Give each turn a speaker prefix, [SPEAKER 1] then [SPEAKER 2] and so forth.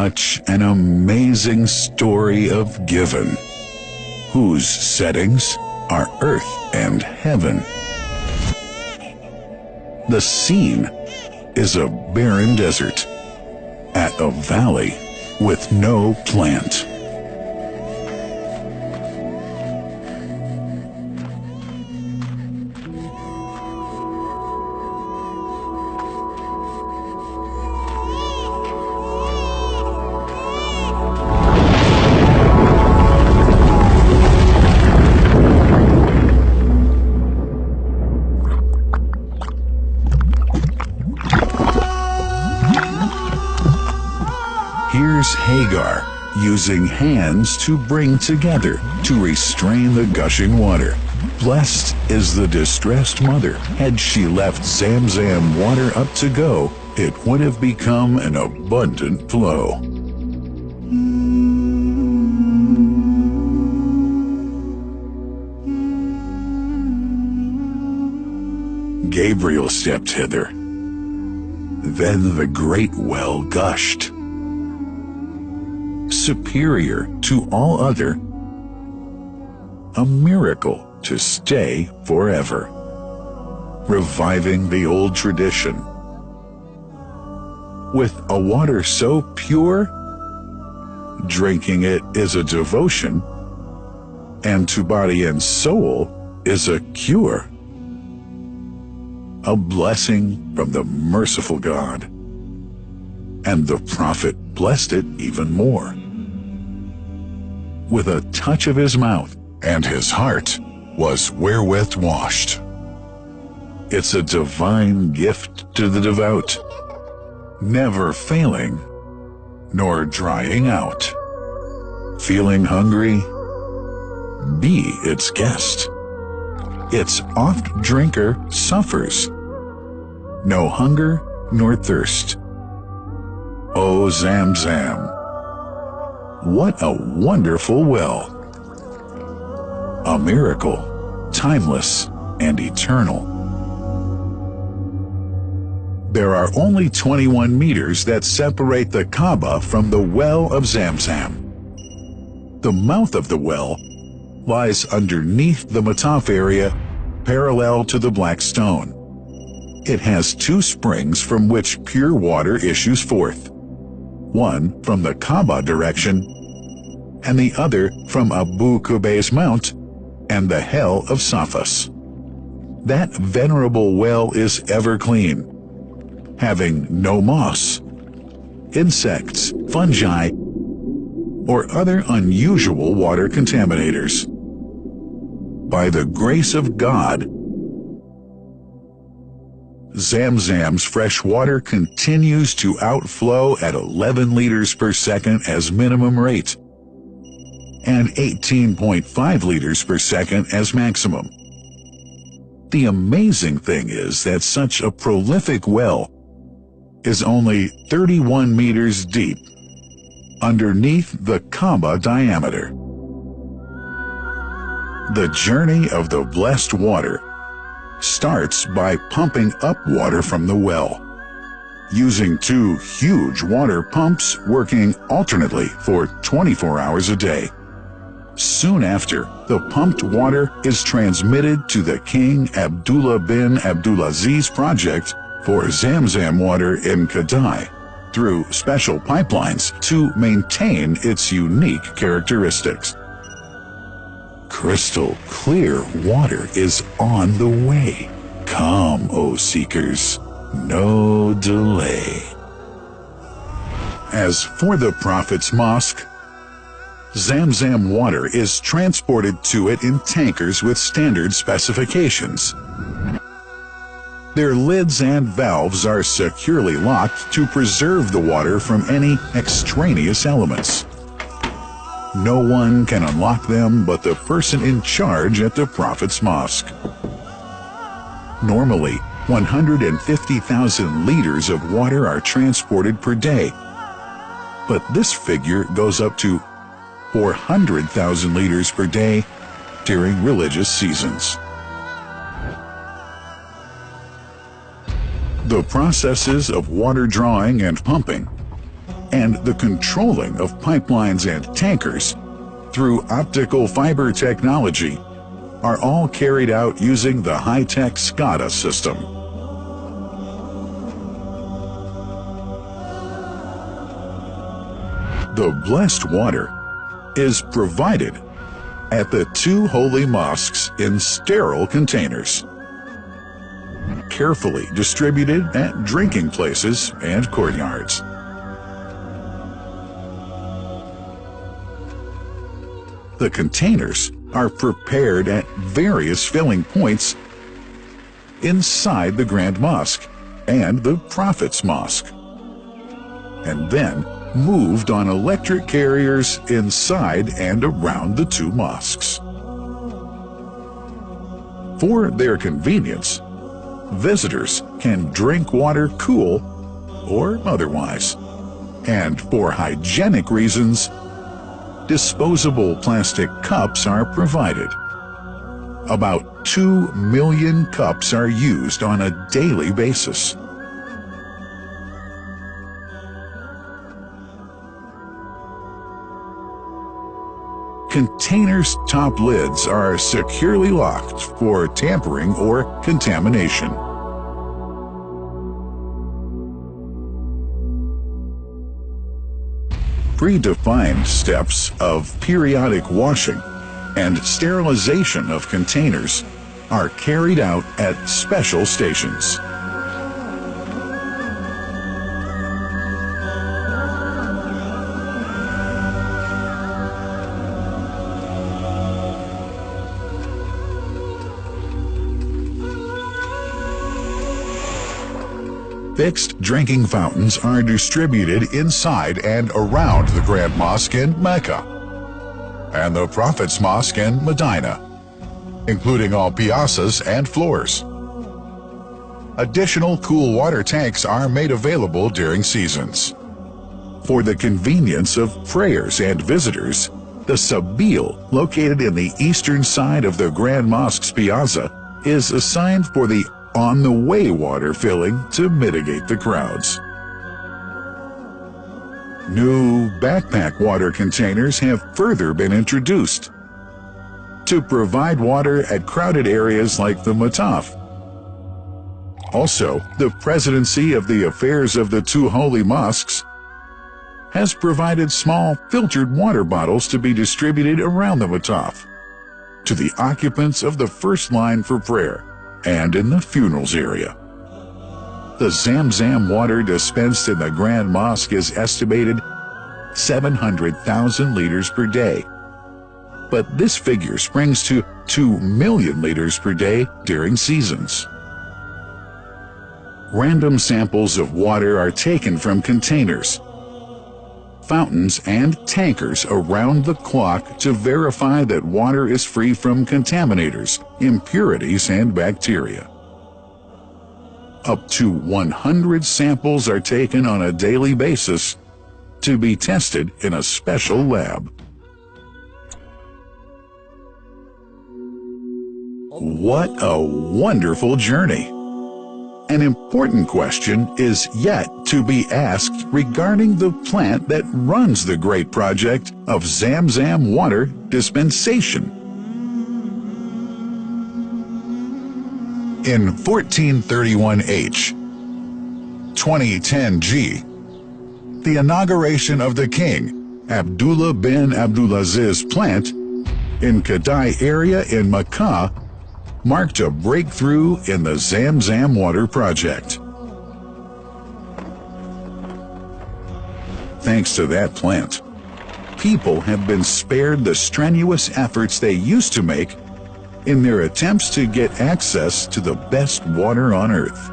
[SPEAKER 1] Such an amazing story of giving, whose settings are earth and heaven. The scene is a barren desert at a valley with no plant. Here's Hajar using hands to bring together to restrain the gushing water. Blessed is the distressed mother. Had she left ZamZam water up to go, it would have become an abundant flow. Gabriel stepped hither. Then the great well gushed, superior to all other, a miracle to stay forever, reviving the old tradition. With a water so pure, drinking it is a devotion, and to body and soul is a cure, a blessing from the merciful God. And the prophet blessed it even more. With a touch of his mouth, and his heart was wherewith washed. It's a divine gift to the devout, never failing, nor drying out. Feeling hungry? Be its guest. Its oft-drinker suffers no hunger nor thirst. O ZamZam, what a wonderful well! A miracle, timeless and eternal. There are only 21 meters that separate the Kaaba from the well of ZamZam. The mouth of the well lies underneath the Mataf area, parallel to the black stone. It has two springs from which pure water issues forth, one from the Kaaba direction, and the other from Abu Qubay's Mount and the hell of Safas. That venerable well is ever clean, having no moss, insects, fungi, or other unusual water contaminators. By the grace of God, ZamZam's fresh water continues to outflow at 11 liters per second as minimum rate, and 18.5 liters per second as maximum. The amazing thing is that such a prolific well is only 31 meters deep, underneath the Kaaba diameter. The journey of the blessed water starts by pumping up water from the well, using two huge water pumps working alternately for 24 hours a day. Soon after, the pumped water is transmitted to the King Abdullah bin Abdulaziz project for ZamZam water in Kadai through special pipelines to maintain its unique characteristics. Crystal clear water is on the way. Come, O seekers, no delay. As for the Prophet's mosque, ZamZam water is transported to it in tankers with standard specifications. Their lids and valves are securely locked to preserve the water from any extraneous elements. No one can unlock them but the person in charge at the Prophet's mosque. Normally, 150,000 liters of water are transported per day, but this figure goes up to 400,000 liters per day during religious seasons. The processes of water drawing and pumping and the controlling of pipelines and tankers through optical fiber technology are all carried out using the high-tech SCADA system. The blessed water is provided at the two holy mosques in sterile containers, carefully distributed at drinking places and courtyards. The containers are prepared at various filling points inside the Grand Mosque and the Prophet's Mosque, and then moved on electric carriers inside and around the two mosques. For their convenience, visitors can drink water cool or otherwise, and for hygienic reasons, disposable plastic cups are provided. About 2 million cups are used on a daily basis. Containers' top lids are securely locked for tampering or contamination. Predefined steps of periodic washing and sterilization of containers are carried out at special stations. Fixed drinking fountains are distributed inside and around the Grand Mosque in Mecca and the Prophet's Mosque in Medina, including all piazzas and floors. Additional cool water tanks are made available during seasons. For the convenience of prayers and visitors, the Sabil, located in the eastern side of the Grand Mosque's piazza, is assigned for the on-the-way water filling to mitigate the crowds. New backpack water containers have further been introduced to provide water at crowded areas like the Mataf. Also, the Presidency of the Affairs of the Two Holy Mosques has provided small filtered water bottles to be distributed around the Mataf to the occupants of the first line for prayer and in the funerals area. The ZamZam water dispensed in the Grand Mosque is estimated 700,000 liters per day, but this figure springs to 2 million liters per day during seasons. Random samples of water are taken from containers, fountains, and tankers around the clock to verify that water is free from contaminators, impurities, and bacteria. Up to 100 samples are taken on a daily basis to be tested in a special lab. What a wonderful journey! An important question is yet to be asked regarding the plant that runs the great project of ZamZam water dispensation. In 1431H, 2010G, the inauguration of the king, Abdullah bin Abdulaziz plant in Kadai area in Makkah marked a breakthrough in the ZamZam water project. Thanks to that plant, people have been spared the strenuous efforts they used to make in their attempts to get access to the best water on earth.